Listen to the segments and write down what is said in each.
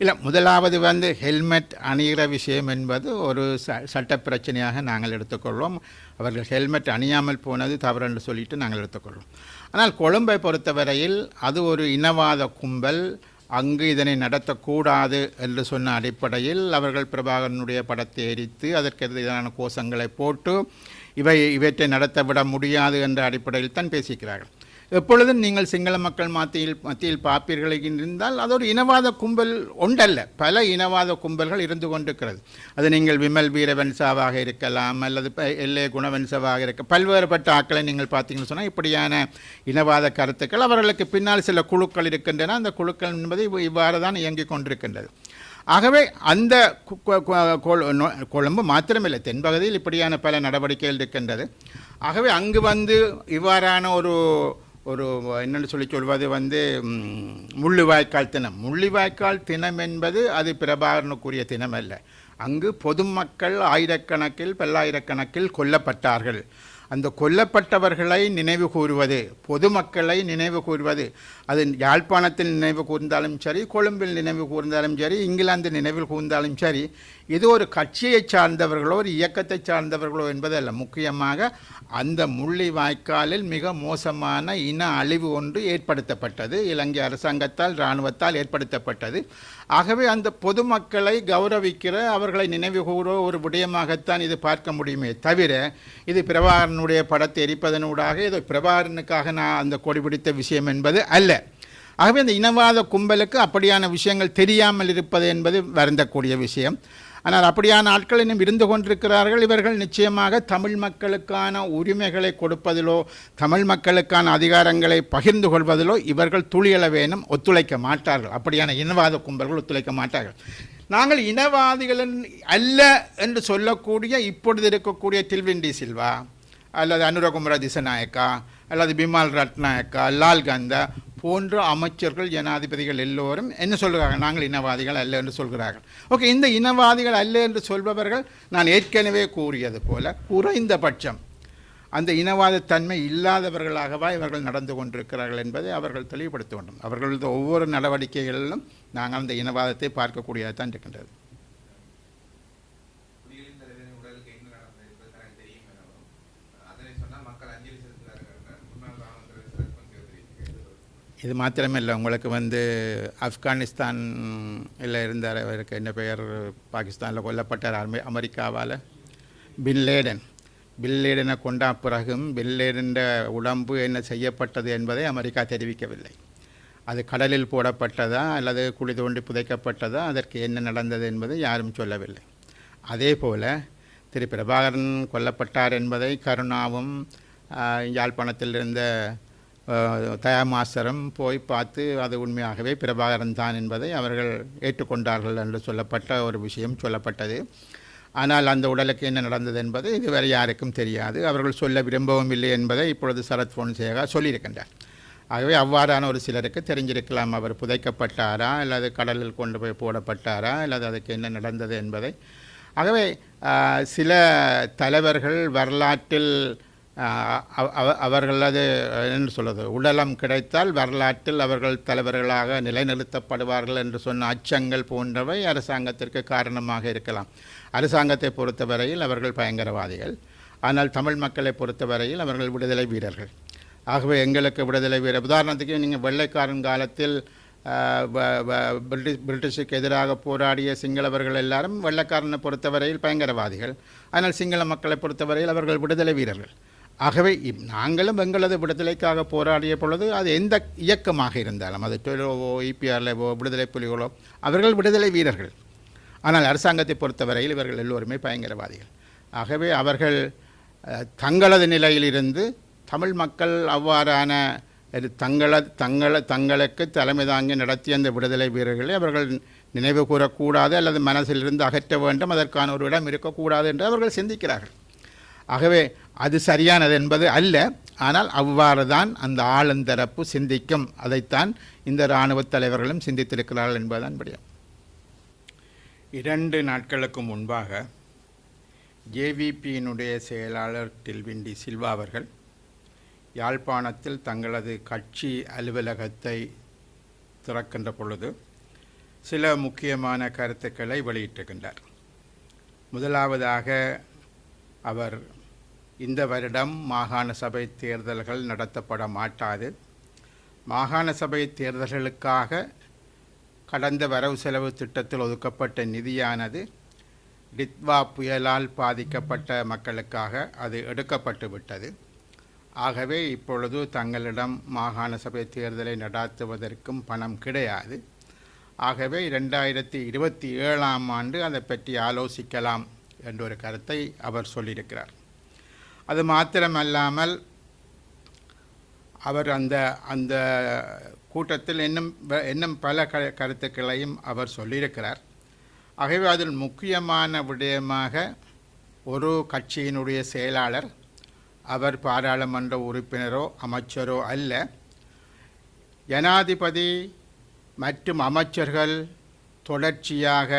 இல்லை, முதலாவது ஹெல்மெட் அணிகிற விஷயம் என்பது ஒரு சட்ட பிரச்சனையாக நாங்கள் எடுத்துக்கொள்வோம். அவர்கள் ஹெல்மெட் அணியாமல் போனது தவறு என்று சொல்லிட்டு நாங்கள் எடுத்துக்கொள்வோம். ஆனால் கொழும்பை பொறுத்தவரையில் அது ஒரு இனவாத கும்பல், அங்கு இதனை நடத்தக்கூடாது என்று சொன்ன அடிப்படையில் அவர்கள் பிரபாகரனுடைய படத்தை எரித்து அதற்கு எதிரான கோஷங்களை போட்டு இவற்றை நடத்தவிட முடியாது என்ற அடிப்படையில் தான் பேசிக்கிறார்கள். எப்பொழுதும் நீங்கள் சிங்கள மக்கள் மத்தியில் பார்ப்பீர்கள் இருந்தால் அது ஒரு இனவாத கும்பல் ஒன்றல்ல, பல இனவாத கும்பல்கள் இருந்து கொண்டிருக்கிறது. அது நீங்கள் விமல் வீரவன்சாவாக இருக்கலாம், அல்லது எல்ஏ குணவன்சாவாக இருக்க, பல்வேறுபட்ட ஆட்களை நீங்கள் பார்த்தீங்கன்னு சொன்னால் இப்படியான இனவாத கருத்துக்கள் அவர்களுக்கு பின்னால் சில குழுக்கள் இருக்கின்றன. அந்த குழுக்கள் என்பது இவ்வாறு தான் இயங்கிக் கொண்டிருக்கின்றது. ஆகவே அந்த கொழும்பு மாத்திரமில்லை, தென்பகுதியில் இப்படியான பல நடவடிக்கைகள் இருக்கின்றது. ஆகவே அங்கு இவ்வாறான ஒரு என்னென்னு சொல்வது முள்ளிவாய்க்கால் தினம். முள்ளிவாய்க்கால் தினம் என்பது அது பிரபாகரனுக்குரிய தினம் அல்ல. அங்கு பொதுமக்கள் ஆயிரக்கணக்கில் பல்லாயிரக்கணக்கில் கொல்லப்பட்டார்கள். அந்த கொல்லப்பட்டவர்களை நினைவு கூறுவது, பொதுமக்களை நினைவு கூறுவது, அது யாழ்ப்பாணத்தில் நினைவு கூர்ந்தாலும் சரி, கொழும்பில் நினைவு கூர்ந்தாலும் சரி, இங்கிலாந்து நினைவில் கூர்ந்தாலும் சரி, இது ஒரு கட்சியை சார்ந்தவர்களோ ஒரு இயக்கத்தை சார்ந்தவர்களோ என்பதல்ல. முக்கியமாக அந்த முள்ளிவாய்க்காலில் மிக மோசமான இன அழிவு ஒன்று ஏற்படுத்தப்பட்டது, இலங்கை அரசாங்கத்தால் இராணுவத்தால் ஏற்படுத்தப்பட்டது. ஆகவே அந்த பொதுமக்களை கௌரவிக்கிற, அவர்களை நினைவு கூற ஒரு விடயமாகத்தான் இது பார்க்க முடியுமே தவிர இது பிரபாகரனுடைய படத்தை எரிப்பதனூடாக ஏதோ பிரபாகரனுக்காக நான் அந்த கொடி பிடித்த விஷயம் என்பது அல்ல. ஆகவே அந்த இனவாத கும்பலுக்கு அப்படியான விஷயங்கள் தெரியாமல் இருப்பது என்பது வருந்தக்கூடிய விஷயம். ஆனால் அப்படியான ஆட்கள் இன்னும் இருந்து கொண்டிருக்கிறார்கள். இவர்கள் நிச்சயமாக தமிழ் மக்களுக்கான உரிமைகளை கொடுப்பதிலோ தமிழ் மக்களுக்கான அதிகாரங்களை பகிர்ந்து கொள்வதிலோ இவர்கள் துளியளவேனும் ஒத்துழைக்க மாட்டார்கள். அப்படியான இனவாத கும்பல்கள் ஒத்துழைக்க மாட்டார்கள். நாங்கள் இனவாதிகள் அல்ல என்று சொல்லக்கூடிய இப்பொழுது இருக்கக்கூடிய டில்வின் சில்வா அல்லது அனுரகுமார திசநாயக்கா அல்லது பிமல் ரட்நாயக்கா, லால்கந்தா போன்ற அமைச்சர்கள், ஜனாதிபதிகள் எல்லோரும் என்ன சொல்கிறார்கள்? நாங்கள் இனவாதிகள் அல்ல என்று சொல்கிறார்கள். ஓகே, இந்த இனவாதிகள் அல்ல என்று சொல்பவர்கள் நான் ஏற்கனவே கூறியது போல குறைந்தபட்சம் அந்த இனவாத தன்மை இல்லாதவர்களாகவா இவர்கள் நடந்து கொண்டிருக்கிறார்கள் என்பதை அவர்கள் தெளிவுபடுத்த வேண்டும். அவர்களது ஒவ்வொரு நடவடிக்கைகளிலும் நாங்கள் அந்த இனவாதத்தை பார்க்கக்கூடியதான் இருக்கின்றது. இது மாத்திரமில்லை, உங்களுக்கு ஆப்கானிஸ்தானில் இருந்தார், அவருக்கு என்ன பெயர், பாகிஸ்தானில் கொல்லப்பட்டார் அமெரிக்காவால், பின்லேடனை கொண்ட பிறகும் பின்லேடன் உடம்பு என்ன செய்யப்பட்டது என்பதை அமெரிக்கா தெரிவிக்கவில்லை. அது கடலில் போடப்பட்டதா அல்லது குழி தோண்டி புதைக்கப்பட்டதா, அதற்கு என்ன நடந்தது என்பதை யாரும் சொல்லவில்லை. அதே போல் திரு பிரபாகரன் கொல்லப்பட்டார் என்பதை கருணாவும் யாழ்ப்பாணத்தில் இருந்த தயாமாஸ்தரும் போய் பார்த்து அது உண்மையாகவே பிரபாகரன் தான் என்பதை அவர்கள் ஏற்றுக்கொண்டார்கள் என்று சொல்லப்பட்ட ஒரு விஷயம் சொல்லப்பட்டது. ஆனால் அந்த உடலுக்கு என்ன நடந்தது என்பது இதுவரை யாருக்கும் தெரியாது. அவர்கள் சொல்ல விரும்பவும் இல்லை என்பதை இப்பொழுது சரத் பொன்சேகா சொல்லியிருக்கின்றார். ஆகவே அவ்வாறான ஒரு சிலருக்கு தெரிஞ்சிருக்கலாம் அவர் புதைக்கப்பட்டாரா அல்லது கடலில் கொண்டு போய் போடப்பட்டாரா அல்லது அதுக்கு என்ன நடந்தது என்பதை. ஆகவே சில தலைவர்கள் வரலாற்றில் அவர்களது என்று சொல்வது உடலம் கிடைத்தால் வரலாற்றில் அவர்கள் தலைவர்களாக நிலைநிறுத்தப்படுவார்கள் என்று சொன்ன அச்சங்கள் போன்றவை அரசாங்கத்திற்கு காரணமாக இருக்கலாம். அரசாங்கத்தை பொறுத்தவரையில் அவர்கள் பயங்கரவாதிகள், ஆனால் தமிழ் மக்களை பொறுத்தவரையில் அவர்கள் விடுதலை வீரர்கள். ஆகவே எங்களுக்கு விடுதலை வீரர், உதாரணத்துக்கு நீங்கள் வெள்ளைக்காரன் காலத்தில் பிரிட்டிஷுக்கு எதிராக போராடிய சிங்களவர்கள் எல்லாரும் வெள்ளைக்காரனை பொறுத்தவரையில் பயங்கரவாதிகள், ஆனால் சிங்கள மக்களை பொறுத்தவரையில் அவர்கள் விடுதலை வீரர்கள். ஆகவே நாங்களும் எங்களது விடுதலைக்காக போராடிய பொழுது அது எந்த இயக்கமாக இருந்தாலும், அது டொலோவோ இபிஆர்லவோ விடுதலை புலிகளோ, அவர்கள் விடுதலை வீரர்கள். ஆனால் அரசாங்கத்தை பொறுத்தவரையில் இவர்கள் எல்லோருமே பயங்கரவாதிகள். ஆகவே அவர்கள் தங்களது நிலையிலிருந்து தமிழ் மக்கள் அவ்வாறான தங்களுக்கு தலைமை தாங்கி நடத்திய அந்த விடுதலை வீரர்களை அவர்கள் நினைவு கூறக்கூடாது அல்லது மனசிலிருந்து அகற்ற வேண்டும், அதற்கான ஒரு இடம் இருக்கக்கூடாது என்று அவர்கள் சிந்திக்கிறார்கள். ஆகவே அது சரியானது என்பது அல்ல, ஆனால் அவ்வாறு தான் அந்த ஆளுந்தரப்பு சிந்திக்கும். அதைத்தான் இந்த இராணுவ தலைவர்களும் சிந்தித்திருக்கிறார்கள் என்பதுதான் விடயம். 2 நாட்களுக்கு முன்பாக ஜேவிபியினுடைய செயலாளர் டில்வின் டி சில்வா அவர்கள் யாழ்ப்பாணத்தில் தங்களது கட்சி அலுவலகத்தை திறக்கின்ற பொழுது சில முக்கியமான கருத்துக்களை வெளியிட்டிருக்கின்றார். முதலாவதாக அவர் இந்த வருடம் மாகாண சபை தேர்தல்கள் நடத்தப்பட மாட்டாது, மாகாண சபை தேர்தல்களுக்காக கடந்த வரவு செலவு திட்டத்தில் ஒதுக்கப்பட்ட நிதியானது டித்வா புயலால் பாதிக்கப்பட்ட மக்களுக்காக அது எடுக்கப்பட்டு விட்டது. ஆகவே இப்பொழுது தங்களிடம் மாகாண சபை தேர்தலை நடாத்துவதற்கும் பணம் கிடையாது. ஆகவே 2027ஆம் ஆண்டு அதை பற்றி ஆலோசிக்கலாம் என்ற ஒரு கருத்தை அவர் சொல்லியிருக்கிறார். அது மாத்திரமல்லாமல் அவர் அந்த கூட்டத்தில் இன்னும் பல கருத்துக்களையும் அவர் சொல்லியிருக்கிறார். ஆகவே அதில் முக்கியமான விடயமாக ஒரு கட்சியினுடைய செயலாளர், அவர் பாராளுமன்ற உறுப்பினரோ அமைச்சரோ அல்ல, ஜனாதிபதி மற்றும் அமைச்சர்கள் தொடர்ச்சியாக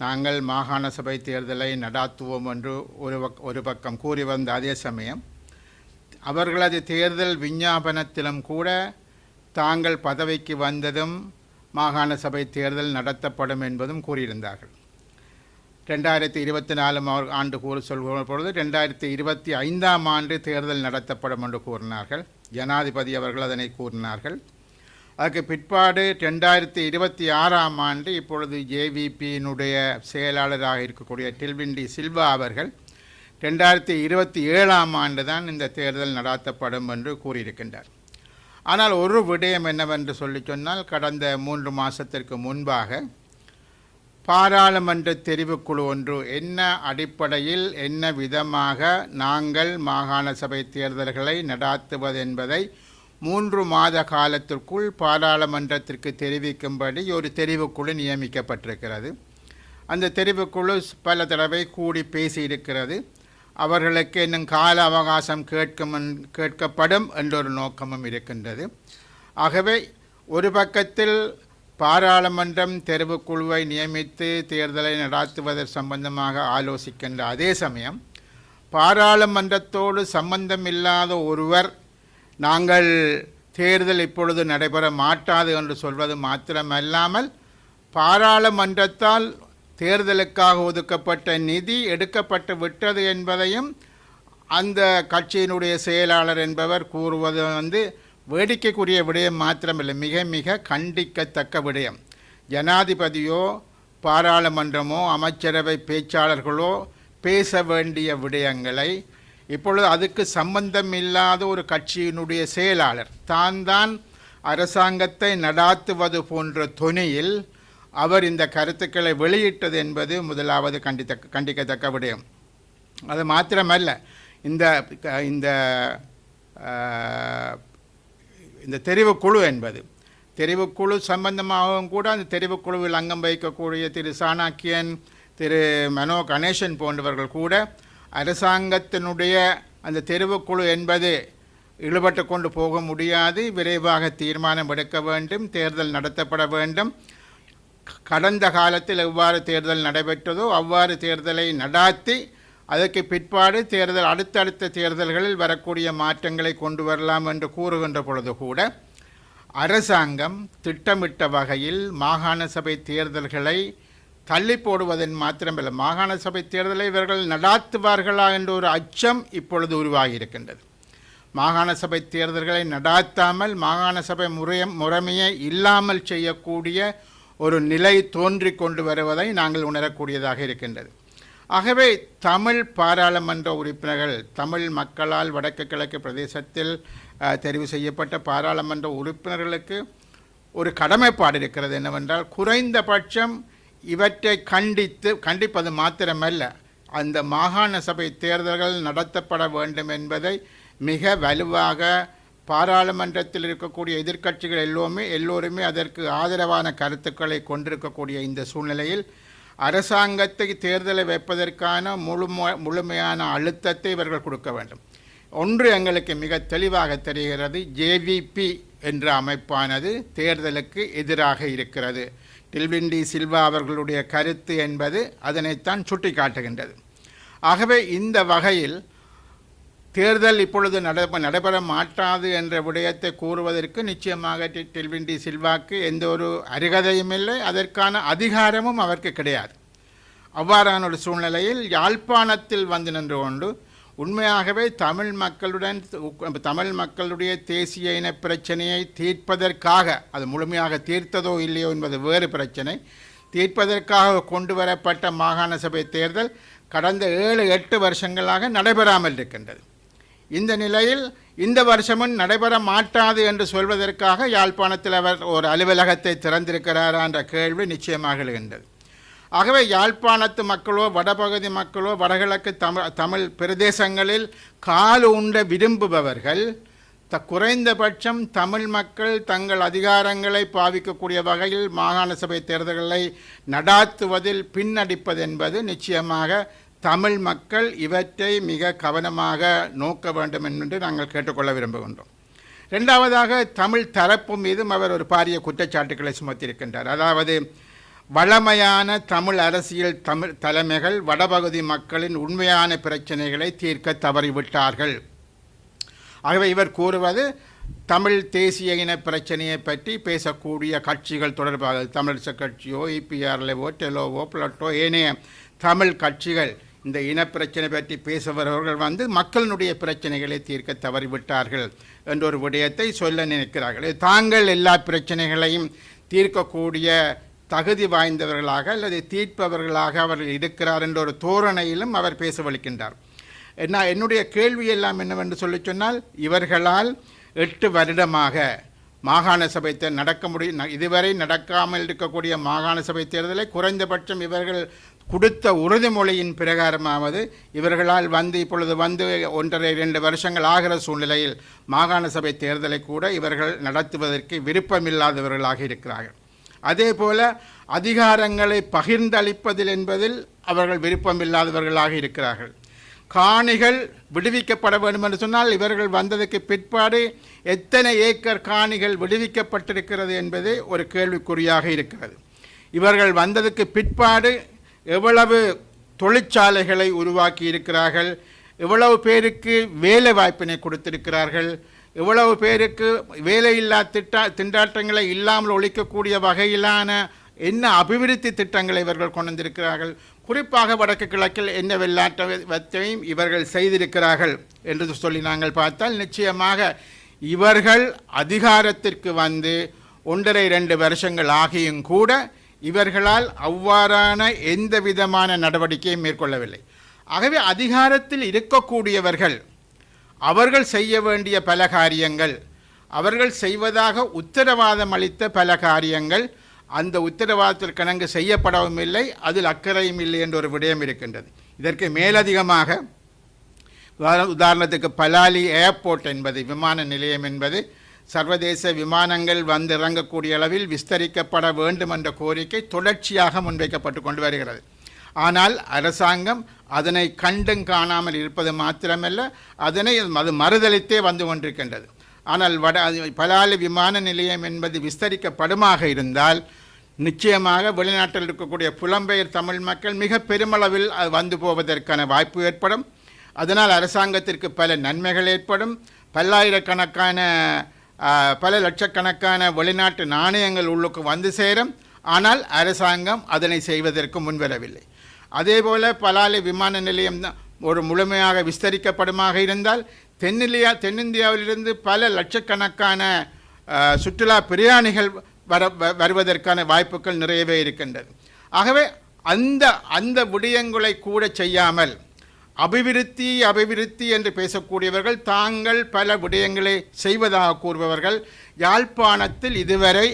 நாங்கள் மாகாண சபை தேர்தலை நடாத்துவோம் என்று ஒரு பக்கம் கூறி வந்த அதே சமயம் அவர்களது தேர்தல் விஞ்ஞாபனத்திலும் கூட தாங்கள் பதவிக்கு வந்ததும் மாகாண சபை தேர்தல் நடத்தப்படும் என்பதும் கூறியிருந்தார்கள். 2024 ஆண்டு சொல்கிற பொழுது 2025ஆம் ஆண்டு தேர்தல் நடத்தப்படும் என்று கூறினார்கள். ஜனாதிபதி அவர்கள் அதனை கூறினார்கள். அதுக்கு பிற்பாடு 2026ஆம் ஆண்டு இப்பொழுது ஜேவிபியினுடைய செயலாளராக இருக்கக்கூடிய டில்வின் டி சில்வா அவர்கள் 2027ஆம் ஆண்டு தான் இந்த தேர்தல் நடாத்தப்படும் என்று கூறியிருக்கின்றார். ஆனால் ஒரு விடயம் என்னவென்று சொன்னால், கடந்த 3 மாதத்திற்கு முன்பாக பாராளுமன்ற தெரிவுக்குழு ஒன்று என்ன அடிப்படையில் என்ன விதமாக நாங்கள் மாகாண சபை தேர்தல்களை நடாத்துவது என்பதை 3 மாத காலத்திற்குள் பாராளுமன்றத்திற்கு தெரிவிக்கும்படி ஒரு தெரிவுக்குழு நியமிக்கப்பட்டிருக்கிறது. அந்த தெரிவுக்குழு பல தடவை கூடி பேசியிருக்கிறது. அவர்களுக்கு இன்னும் கால அவகாசம் கேட்கப்படும் என்றொரு நோக்கமும் இருக்கின்றது. ஆகவே ஒரு பக்கத்தில் பாராளுமன்றம் தெரிவுக்குழுவை நியமித்து தேர்தலை நடாத்துவதற்கு சம்பந்தமாக ஆலோசிக்கின்ற அதே சமயம் பாராளுமன்றத்தோடு சம்பந்தமில்லாத ஒருவர் நாங்கள் தேர்தல் இப்பொழுது நடைபெற மாட்டாது என்று சொல்வது மாத்திரமல்லாமல் பாராளுமன்றத்தால் தேர்தலுக்காக ஒதுக்கப்பட்ட நிதி எடுக்கப்பட்டு விட்டது என்பதையும் அந்த கட்சியினுடைய செயலாளர் என்பவர் கூறுவது வேடிக்கைக்குரிய விடயம் மாத்திரமில்லை, மிக மிக கண்டிக்கத்தக்க விடயம். ஜனாதிபதியோ பாராளுமன்றமோ அமைச்சரவை பேச்சாளர்களோ பேச வேண்டிய விடயங்களை இப்பொழுது அதுக்கு சம்பந்தம் இல்லாத ஒரு கட்சியினுடைய செயலாளர் தான் அரசாங்கத்தை நடாத்துவது போன்ற தொனியில் அவர் இந்த கருத்துக்களை வெளியிட்டது என்பது முதலாவது கண்டிக்கத்தக்க விடயம். அது மாத்திரமல்ல, இந்த இந்த இந்த தெரிவுக்குழு என்பது தெரிவுக்குழு சம்பந்தமாகவும் கூட அந்த தெரிவுக்குழுவில் அங்கம் வகிக்கக்கூடிய திரு சாணக்கியன், திரு மனோ கணேசன் போன்றவர்கள் கூட அரசாங்கத்தினுடைய அந்த தெரிவுக்குழு என்பது இழுபட்டு கொண்டு போக முடியாது, விரைவாக தீர்மானம் எடுக்க வேண்டும், தேர்தல் நடத்தப்பட வேண்டும், கடந்த காலத்தில் எவ்வாறு தேர்தல் நடைபெற்றதோ அவ்வாறு தேர்தலை நடாத்தி அதற்கு பிற்பாடு தேர்தல் அடுத்தடுத்த தேர்தல்களில் வரக்கூடிய மாற்றங்களை கொண்டு வரலாம் என்று கூறுகின்ற பொழுது கூட அரசாங்கம் திட்டமிட்ட வகையில் மாகாண சபை தேர்தல்களை தள்ளி போடுவதன் மாத்திரமல்ல, மாகாண சபை தேர்தலை இவர்கள் நடாத்துவார்களா என்ற ஒரு அச்சம் இப்பொழுது உருவாகியிருக்கின்றது. மாகாண சபை தேர்தல்களை நடாத்தாமல் மாகாண சபை முறைமையை இல்லாமல் செய்யக்கூடிய ஒரு நிலை தோன்றி கொண்டு வருவதை நாங்கள் உணரக்கூடியதாக இருக்கின்றது. ஆகவே தமிழ் பாராளுமன்ற உறுப்பினர்கள், தமிழ் மக்களால் வடக்கு கிழக்கு பிரதேசத்தில் தெரிவு செய்யப்பட்ட பாராளுமன்ற உறுப்பினர்களுக்கு ஒரு கடமைப்பாடு இருக்கிறது. என்னவென்றால், குறைந்தபட்சம் இவற்றை கண்டிப்பது மாத்திரமல்ல, அந்த மாகாண சபை தேர்தல்கள் நடத்தப்பட வேண்டும் என்பதை மிக வலுவாக பாராளுமன்றத்தில் இருக்கக்கூடிய எதிர்க்கட்சிகள் எல்லோருமே அதற்கு ஆதரவான கருத்துக்களை கொண்டிருக்கக்கூடிய இந்த சூழ்நிலையில் அரசாங்கத்தை தேர்தலை வைப்பதற்கான முழுமையான அழுத்தத்தை இவர்கள் கொடுக்க வேண்டும். ஒன்று எங்களுக்கு மிக தெளிவாக தெரிகிறது, ஜேவிபி என்ற அமைப்பானது தேர்தலுக்கு எதிராக இருக்கிறது. டில்வின் டி சில்வா அவர்களுடைய கருத்து என்பது அதனைத்தான் சுட்டி காட்டுகின்றது. ஆகவே இந்த வகையில் தேர்தல் இப்பொழுது நடைபெற மாட்டாது என்ற விடயத்தை கூறுவதற்கு நிச்சயமாக டெல்வின் டி சில்வாக்கு எந்த ஒரு அருகதையும் இல்லை, அதற்கான அதிகாரமும் அவருக்கு கிடையாது. அவ்வாறான ஒரு சூழ்நிலையில் யாழ்ப்பாணத்தில் வந்து நின்று கொண்டு உண்மையாகவே தமிழ் மக்களுடைய தேசிய இன பிரச்சனையை தீர்ப்பதற்காக, அது முழுமையாக தீர்த்ததோ இல்லையோ என்பது வேறு பிரச்சனை, தீர்ப்பதற்காக கொண்டு வரப்பட்ட மாகாண சபை தேர்தல் கடந்த 7-8 வருஷங்களாக நடைபெறாமல் இருக்கின்றது. இந்த நிலையில் இந்த வருஷமும் நடைபெற மாட்டாது என்று சொல்வதற்காக யாழ்ப்பாணத்தில் அவர் ஒரு அலுவலகத்தை திறந்திருக்கிறாரா என்ற கேள்வி நிச்சயமாக எழுகின்றது. ஆகவே யாழ்ப்பாணத்து மக்களோ வடபகுதி மக்களோ வடகிழக்கு தமிழ் பிரதேசங்களில் கால் ஊன்ற விரும்புபவர்கள் குறைந்தபட்சம் தமிழ் மக்கள் தங்கள் அதிகாரங்களை பாவிக்கக்கூடிய வகையில் மாகாண சபை தேர்தல்களை நடாத்துவதில் பின்னடிப்பது என்பது நிச்சயமாக தமிழ் மக்கள் இவற்றை மிக கவனமாக நோக்க வேண்டும் என்று நாங்கள் கேட்டுக்கொள்ள விரும்புகின்றோம். இரண்டாவதாக, தமிழ் தரப்பு மீதும் அவர் ஒரு பாரிய குற்றச்சாட்டுக்களை சுமத்தியிருக்கின்றார். அதாவது, வளமையான தமிழ் அரசியல் தலைமைகள் வடபகுதி மக்களின் உண்மையான பிரச்சனைகளை தீர்க்க தவறிவிட்டார்கள். ஆகவே இவர் கூறுவது தமிழ் தேசிய இன பிரச்சனையை பற்றி பேசக்கூடிய கட்சிகள் தொடர்பாக தமிழிசை கட்சியோ இபிஆர்லவோ டெலோவோ பிளட்டோ ஏனைய தமிழ் கட்சிகள் இந்த இனப்பிரச்சனை பற்றி பேசுபவர்கள் மக்களினுடைய பிரச்சனைகளை தீர்க்க தவறிவிட்டார்கள் என்ற ஒரு விடயத்தை சொல்ல நினைக்கிறார்கள். தாங்கள் எல்லா பிரச்சனைகளையும் தீர்க்கக்கூடிய தகுதி வாய்ந்தவர்களாக அல்லது தீர்ப்பவர்களாக அவர்கள் இருக்கிறார் என்ற ஒரு தோரணையிலும் அவர் பேசவழிக்கின்றார். என்னுடைய கேள்வி எல்லாம் என்னவென்று சொல்லி சொன்னால், இவர்களால் 8 வருடமாக மாகாண சபை நடக்க முடியும், இதுவரை நடக்காமல் இருக்கக்கூடிய மாகாண சபை தேர்தலை குறைந்தபட்சம் இவர்கள் கொடுத்த உறுதிமொழியின் பிரகாரமாவது இவர்களால் இப்பொழுது 1.5-2 வருஷங்கள் ஆகிற சூழ்நிலையில் மாகாண சபை தேர்தலை கூட இவர்கள் நடத்துவதற்கு விருப்பமில்லாதவர்களாக இருக்கிறார்கள். அதே போல அதிகாரங்களை பகிர்ந்தளிப்பதில் என்பதில் அவர்கள் விருப்பமில்லாதவர்களாக இருக்கிறார்கள். காணிகள் விடுவிக்கப்பட வேண்டும் என்று சொன்னால் இவர்கள் வந்ததுக்கு பிற்பாடு எத்தனை ஏக்கர் காணிகள் விடுவிக்கப்பட்டிருக்கிறது என்பது ஒரு கேள்விக்குறியாக இருக்கிறது. இவர்கள் வந்ததுக்கு பிற்பாடு எவ்வளவு தொழிற்சாலைகளை உருவாக்கி இருக்கிறார்கள், எவ்வளவு பேருக்கு வேலை வாய்ப்பினை கொடுத்திருக்கிறார்கள், எவ்வளவு பேருக்கு வேலையில்லா திண்டாட்டங்களை இல்லாமல் ஒழிக்கக்கூடிய வகையிலான என்ன அபிவிருத்தி திட்டங்களை இவர்கள் கொண்டு வந்திருக்கிறார்கள், குறிப்பாக வடக்கு கிழக்கில் என்ன வெள்ளாட்டத்தையும் இவர்கள் செய்திருக்கிறார்கள் என்று சொல்லி நாங்கள் பார்த்தால் நிச்சயமாக இவர்கள் அதிகாரத்திற்கு 1.5-2 வருஷங்கள் ஆகியும் கூட இவர்களால் அவ்வாறான எந்த விதமான நடவடிக்கையும் மேற்கொள்ளவில்லை. ஆகவே அதிகாரத்தில் இருக்கக்கூடியவர்கள் அவர்கள் செய்ய வேண்டிய பல காரியங்கள், அவர்கள் செய்வதாக உத்தரவாதம் அளித்த பல காரியங்கள் அந்த உத்தரவாதத்திற்கிணங்கு செய்யப்படவும் இல்லை, அதில் அக்கறையும் இல்லை என்ற ஒரு விடயம் இருக்கின்றது. இதற்கு மேலதிகமாக உதாரணத்துக்கு பலாலி ஏர்போர்ட் என்பது விமான நிலையம் என்பது சர்வதேச விமானங்கள் இறங்கக்கூடிய அளவில் விஸ்தரிக்கப்பட வேண்டும் என்ற கோரிக்கை தொடர்ச்சியாக முன்வைக்கப்பட்டு கொண்டு வருகிறது. ஆனால் அரசாங்கம் அதனை கண்டும் காணாமல் இருப்பது மாத்திரமல்ல, அது மறுதளித்தே வந்து கொண்டிருக்கின்றது. ஆனால் பலாலி விமான நிலையம் என்பது விஸ்தரிக்கப்படுமாக இருந்தால் நிச்சயமாக வெளிநாட்டில் இருக்கக்கூடிய புலம்பெயர் தமிழ் மக்கள் மிக பெருமளவில் வந்து போவதற்கான வாய்ப்பு ஏற்படும். அதனால் அரசாங்கத்திற்கு பல நன்மைகள் ஏற்படும். பல லட்சக்கணக்கான வெளிநாட்டு நாணயங்கள் உள்ளுக்கு வந்து சேரும். ஆனால் அரசாங்கம் அதனை செய்வதற்கு முன்வரவில்லை. அதேபோல் பலாலி விமான நிலையம் ஒரு முழுமையாக விஸ்தரிக்கப்படுமாக இருந்தால் தென்னிந்தியாவிலிருந்து பல லட்சக்கணக்கான சுற்றுலா பிரயாணிகள் வருவதற்கான வாய்ப்புகள் நிறையவே இருக்கின்றது. ஆகவே அந்த விடயங்களை கூட செய்யாமல் அபிவிருத்தி என்று பேசக்கூடியவர்கள் தாங்கள் பல விடயங்களை செய்வதாக கூறுபவர்கள். யாழ்ப்பாணத்தில் இதுவரை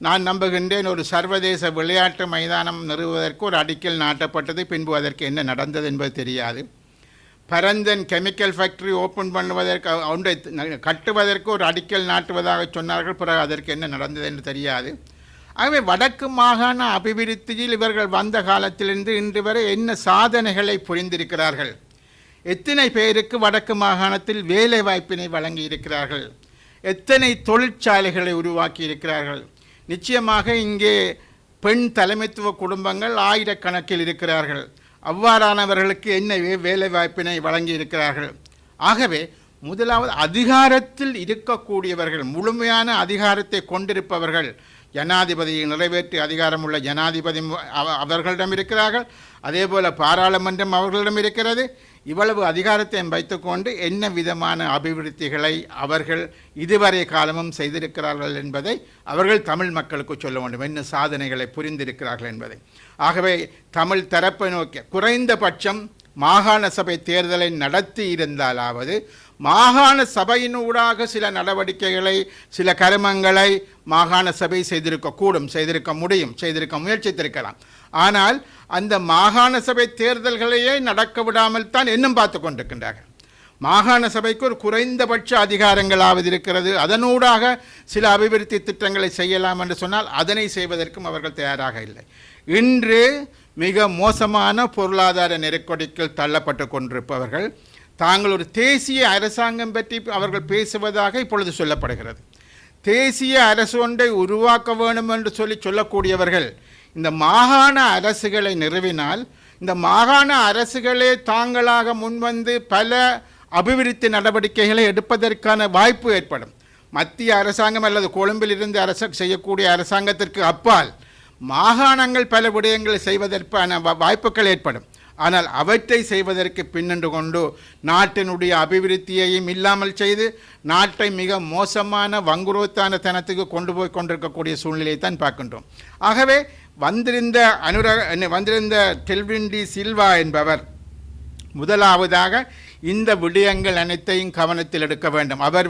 நான் நம்புகின்றேன் ஒரு சர்வதேச விளையாட்டு மைதானம் நிறுவுவதற்கு ஒரு அடிக்கல் நாட்டப்பட்டது, பின்பு அதற்கு என்ன நடந்தது என்பது தெரியாது. பரந்தன் கெமிக்கல் ஃபேக்டரி ஓப்பன் பண்ணுவதற்கு ஒன்றை கட்டுவதற்கு ஒரு அடிக்கல் நாட்டுவதாக சொன்னார்கள், பிறகு அதற்கு என்ன நடந்தது என்று தெரியாது. ஆகவே வடக்கு மாகாண அபிவிருத்தியில் இவர்கள் வந்த காலத்திலிருந்து இன்று வரை என்ன சாதனைகளை புரிந்திருக்கிறார்கள், எத்தனை பேருக்கு வடக்கு மாகாணத்தில் வேலை வாய்ப்பினை வழங்கி இருக்கிறார்கள், எத்தனை தொழிற்சாலைகளை உருவாக்கி இருக்கிறார்கள். நிச்சயமாக இங்கே பெண் தலைமைத்துவ குடும்பங்கள் ஆயிரக்கணக்கில் இருக்கிறார்கள். அவ்வாறானவர்களுக்கு என்ன வேலை வாய்ப்பினை வழங்கி இருக்கிறார்கள். ஆகவே முதலாவது அதிகாரத்தில் இருக்கக்கூடியவர்கள், முழுமையான அதிகாரத்தை கொண்டிருப்பவர்கள், ஜனாதிபதியை நிறைவேற்றி அதிகாரமுள்ள ஜனாதிபதி அவர்களிடம் இருக்கிறார்கள், அதே போல் பாராளுமன்றம் அவர்களிடம் இருக்கிறது. இவ்வளவு அதிகாரத்தை வைத்துக்கொண்டு என்ன விதமான அபிவிருத்திகளை அவர்கள் இதுவரை காலமும் செய்திருக்கிறார்கள் என்பதை அவர்கள் தமிழ் மக்களுக்கு சொல்ல வேண்டும், என்ன சாதனைகளை புரிந்திருக்கிறார்கள் என்பதை. ஆகவே தமிழ் தரப்பை நோக்கி குறைந்தபட்சம் மாகாண சபை தேர்தலை நடத்தி இருந்தாலாவது மாகாண சபையினூடாக சில நடவடிக்கைகளை, சில கருமங்களை மாகாண சபை செய்திருக்கக்கூடும், செய்திருக்க முடியும், செய்திருக்க முயற்சித்திருக்கலாம். ஆனால் அந்த மாகாண சபை தேர்தல்களையே நடக்க விடாமல் தான் இன்னும் பார்த்து கொண்டிருக்கின்றார்கள். மாகாண சபைக்கு ஒரு குறைந்தபட்ச அதிகாரங்களாவது இருக்கிறது, அதனூடாக சில அபிவிருத்தி திட்டங்களை செய்யலாம் என்று சொன்னால் அதனை செய்வதற்கும் அவர்கள் தயாராக இல்லை. இன்று மிக மோசமான பொருளாதார நெருக்கடிக்குள் தள்ளப்பட்டு கொண்டிருப்பவர்கள் தாங்கள் ஒரு தேசிய அரசாங்கம் பற்றி அவர்கள் பேசுவதாக இப்பொழுது சொல்லப்படுகிறது. தேசிய அரசு ஒன்றை உருவாக்க வேண்டும் என்று சொல்லக்கூடியவர்கள் இந்த மாகாண அரசுகளை நிறுவினால் இந்த மாகாண அரசுகளே தாங்களாக முன்வந்து பல அபிவிருத்தி நடவடிக்கைகளை எடுப்பதற்கான வாய்ப்பு ஏற்படும். மத்திய அரசாங்கம் அல்லது கொழும்பில் இருந்து செய்யக்கூடிய அரசாங்கத்திற்கு அப்பால் மாகாணங்கள் பல விடயங்களை செய்வதற்கான வாய்ப்புகள் ஏற்படும். ஆனால் அவற்றை செய்வதற்கு பின்னென்று கொண்டு நாட்டினுடைய அபிவிருத்தியையும் இல்லாமல் செய்து நாட்டை மிக மோசமான வங்குரோத்தான தனத்துக்கு கொண்டு போய் கொண்டிருக்கக்கூடிய சூழ்நிலையை தான் பார்க்கின்றோம். ஆகவே வந்திருந்த டெல்வின் டி சில்வா என்பவர் முதலாவதாக இந்த விடயங்கள் அனைத்தையும் கவனத்தில் எடுக்க வேண்டும். அவர்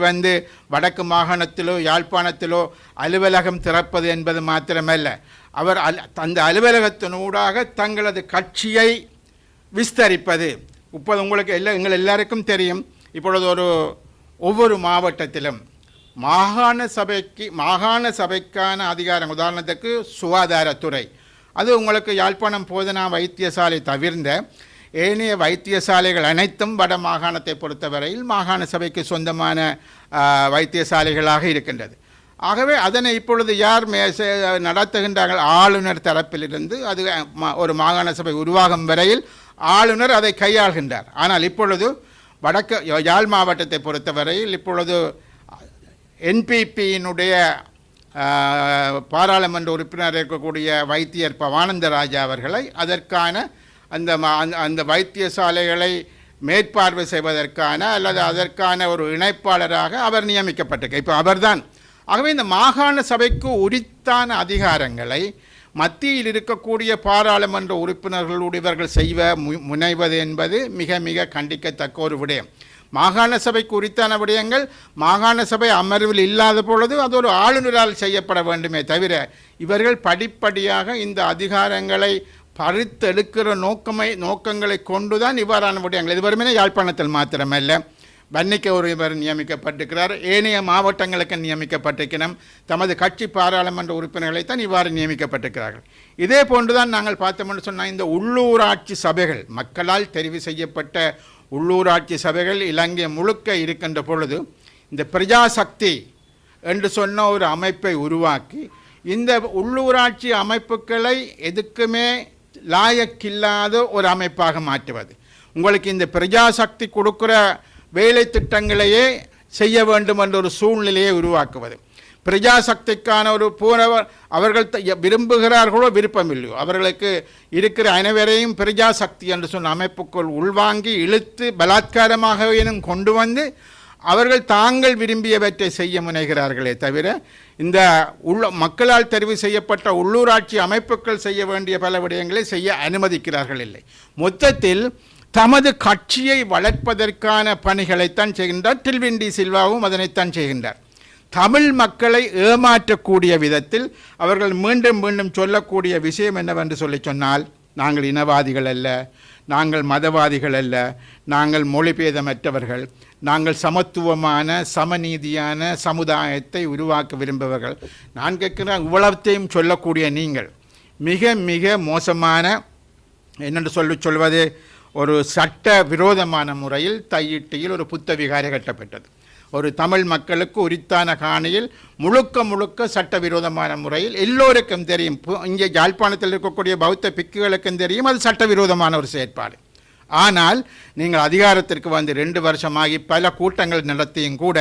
வடக்கு மாகாணத்திலோ யாழ்ப்பாணத்திலோ அலுவலகம் திறப்பது என்பது மாத்திரமல்ல, அவர் அந்த அலுவலகத்தினூடாக தங்களது கட்சியை விஸ்தரிப்பது. இப்போது உங்களுக்கு எங்கள் எல்லாருக்கும் தெரியும், இப்பொழுது ஒவ்வொரு மாவட்டத்திலும் மாகாண சபைக்கான அதிகாரம், உதாரணத்துக்கு சுகாதாரத்துறை, அது உங்களுக்கு யாழ்ப்பாணம் போதனா வைத்தியசாலை தவிர்ந்த ஏனைய வைத்தியசாலைகள் அனைத்தும் வட மாகாணத்தை பொறுத்தவரையில் மாகாண சபைக்கு சொந்தமான வைத்தியசாலைகளாக இருக்கின்றது. ஆகவே அதனை இப்பொழுது யார் நடத்துகின்றார்கள்? ஆளுநர் தரப்பிலிருந்து அது ஒரு மாகாண சபை உருவாகும் வரையில் ஆளுநர் அதை கையாள்கின்றார். ஆனால் இப்பொழுது வடக்கு யாழ் மாவட்டத்தை பொறுத்தவரையில் இப்பொழுது என்பிபியினுடைய பாராளுமன்ற உறுப்பினர் இருக்கக்கூடிய வைத்தியர் பவானந்தராஜா அவர்களை அதற்கான அந்த வைத்தியசாலைகளை மேற்பார்வை செய்வதற்கான அல்லது அதற்கான ஒரு இணைப்பாளராக அவர் நியமிக்கப்பட்டிருக்க இப்போ அவர்தான். ஆகவே இந்த மாகாண சபைக்கு உரித்தான அதிகாரங்களை மத்தியில் இருக்கக்கூடிய பாராளுமன்ற உறுப்பினர்களுடைய இவர்கள் செய்வ முனைவது என்பது மிக மிக கண்டிக்கத்தக்க ஒரு விடயம். மாகாண சபைக்கு உரித்தான விடயங்கள் மாகாண சபை அமர்வில் இல்லாத பொழுது அது ஒரு ஆளுநரால் செய்யப்பட வேண்டுமே தவிர இவர்கள் படிப்படியாக இந்த அதிகாரங்களை பறித்தெடுக்கிற நோக்கங்களை கொண்டுதான் இவ்வாறான விடயங்கள். இது வெறுமனே யாழ்ப்பாணத்தில் மாத்திரமல்ல, வன்னிக்க ஒருவர் நியமிக்கப்பட்டிருக்கிறார், ஏனைய மாவட்டங்களுக்கு நியமிக்கப்பட்டிருக்கிறோம், தமது கட்சி பாராளுமன்ற உறுப்பினர்களைத்தான் இவ்வாறு நியமிக்கப்பட்டிருக்கிறார்கள். இதே போன்றுதான் நாங்கள் பார்த்தோம்னு சொன்னால் இந்த உள்ளூராட்சி சபைகள், மக்களால் தெரிவு செய்யப்பட்ட உள்ளூராட்சி சபைகள் இலங்கை முழுக்க இருக்கின்ற பொழுது இந்த பிரஜாசக்தி என்று சொன்ன ஒரு அமைப்பை உருவாக்கி இந்த உள்ளூராட்சி அமைப்புகளை எதுக்குமே லாயக்கில்லாத ஒரு அமைப்பாக மாற்றுவது, உங்களுக்கு இந்த பிரஜாசக்தி கொடுக்குற வேலை திட்டங்களையே செய்ய வேண்டும் என்ற ஒரு சூழ்நிலையை உருவாக்குவது, பிரஜாசக்திக்கான ஒரு அவர்கள் விரும்புகிறார்களோ விருப்பமில்லையோ அவர்களுக்கு இருக்கிற அனைவரையும் பிரஜாசக்தி என்று சொன்ன அமைப்புக்குள் உள்வாங்கி இழுத்து பலாத்காரமாக கொண்டு வந்து அவர்கள் தாங்கள் விரும்பியவற்றை செய்ய முனைகிறார்களே தவிர இந்த மக்களால் தெரிவு செய்யப்பட்ட உள்ளூராட்சி அமைப்புகள் செய்ய வேண்டிய பல விடயங்களை செய்ய அனுமதிக்கிறார்கள் இல்லை. மொத்தத்தில் தமது கட்சியை வளர்ப்பதற்கான பணிகளைத்தான் செய்கின்றார். டெல்வின் டி சில்வாவும் அதனைத்தான் செய்கின்றார். தமிழ் மக்களை ஏமாற்றக்கூடிய விதத்தில் அவர்கள் மீண்டும் மீண்டும் சொல்லக்கூடிய விஷயம் என்னவென்று சொன்னால், நாங்கள் இனவாதிகள் அல்ல, நாங்கள் மதவாதிகள் அல்ல, நாங்கள் மொழிபேதமற்றவர்கள், நாங்கள் சமத்துவமான சமநீதியான சமுதாயத்தை உருவாக்க விரும்புபவர்கள். நான் கேட்கிறேன், இவ்வளத்தையும் சொல்லக்கூடிய நீங்கள் மிக மிக மோசமான என்னென்று சொல்வது ஒரு சட்ட விரோதமான முறையில் தையிட்டியில் ஒரு புத்த விகாரை கட்டப்பட்டது. ஒரு தமிழ் மக்களுக்கு உரித்தான காணியில் முழுக்க சட்டவிரோதமான முறையில் எல்லோருக்கும் தெரியும். இங்கே யாழ்ப்பாணத்தில் இருக்கக்கூடிய பௌத்த பிக்குகளுக்கும் தெரியும் அது சட்டவிரோதமான ஒரு செயற்பாடு. ஆனால் நீங்கள் அதிகாரத்திற்கு வந்து 2 வருஷமாகி பல கூட்டங்கள் நடத்தியும் கூட